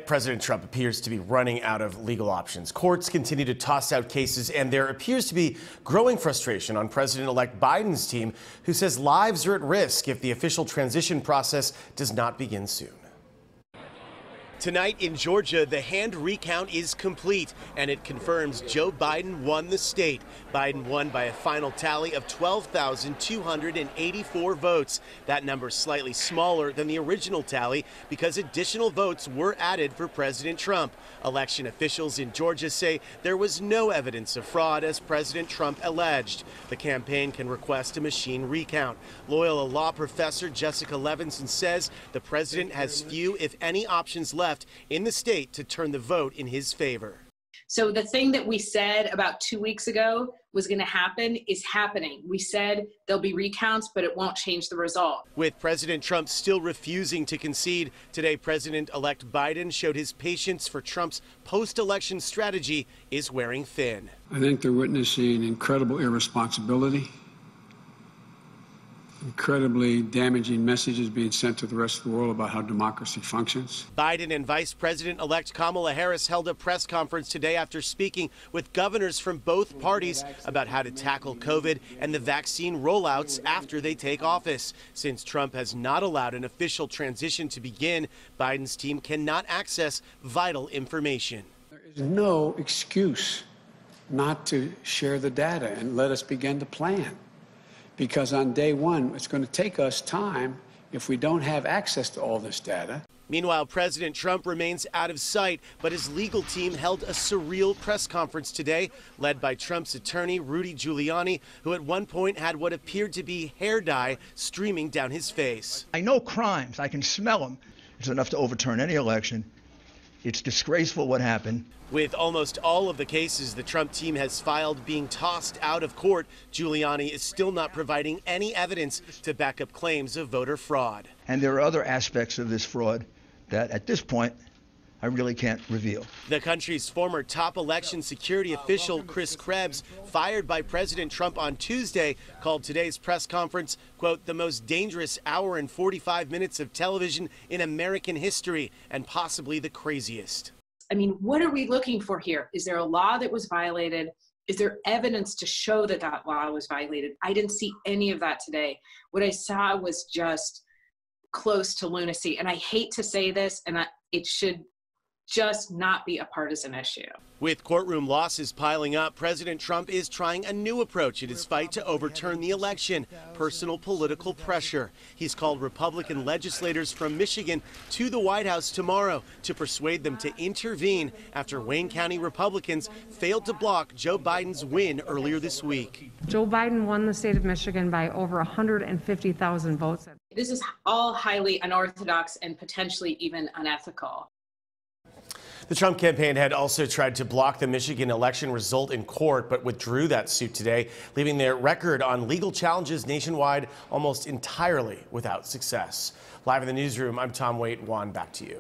President Trump appears to be running out of legal options. Courts continue to toss out cases, and there appears to be growing frustration on President-elect Biden's team, who says lives are at risk if the official transition process does not begin soon. Tonight in Georgia, the hand recount is complete, and it confirms Joe Biden won the state. Biden won by a final tally of 12,284 votes. That number slightly smaller than the original tally because additional votes were added for President Trump. Election officials in Georgia say there was no evidence of fraud, as President Trump alleged. The campaign can request a machine recount. Loyola law professor Jessica Levinson says the president has few, if any, options left in the state to turn the vote in his favor. So the thing that we said about 2 weeks ago was going to happen is happening. We said there'll be recounts, but it won't change the result. With President Trump still refusing to concede, today President-elect Biden showed his patience for Trump's post-election strategy is wearing thin. I think they're witnessing incredible irresponsibility, incredibly damaging messages being sent to the rest of the world about how democracy functions. Biden and Vice President-elect Kamala Harris held a press conference today after speaking with governors from both parties about how to tackle COVID and the vaccine rollouts after they take office. Since Trump has not allowed an official transition to begin, Biden's team cannot access vital information. There is no excuse not to share the data and let us begin to plan. Because on day one, it's going to take us time if we don't have access to all this data. Meanwhile, President Trump remains out of sight, but his legal team held a surreal press conference today, led by Trump's attorney, Rudy Giuliani, who at one point had what appeared to be hair dye streaming down his face. I know crimes. I can smell them. It's enough to overturn any election. It's disgraceful what happened. With almost all of the cases the Trump team has filed being tossed out of court, Giuliani is still not providing any evidence to back up claims of voter fraud. And there are other aspects of this fraud that at this point I really can't reveal. The country's former top election security official, Chris Krebs, fired by President Trump on Tuesday, called today's press conference, quote, the most dangerous hour and 45 minutes of television in American history, and possibly the craziest. I mean, what are we looking for here? Is there a law that was violated? Is there evidence to show that that law was violated? I didn't see any of that today. What I saw was just close to lunacy. And I hate to say this, and it should just not be a partisan issue. With courtroom losses piling up, President Trump is trying a new approach in his fight to overturn the election: personal political pressure. He's called Republican legislators from Michigan to the White House tomorrow to persuade them to intervene after Wayne County Republicans failed to block Joe Biden's win earlier this week. Joe Biden won the state of Michigan by over 150,000 votes. This is all highly unorthodox and potentially even unethical. The Trump campaign had also tried to block the Michigan election result in court, but withdrew that suit today, leaving their record on legal challenges nationwide almost entirely without success. Live in the newsroom, I'm Tom Waite. Juan, back to you.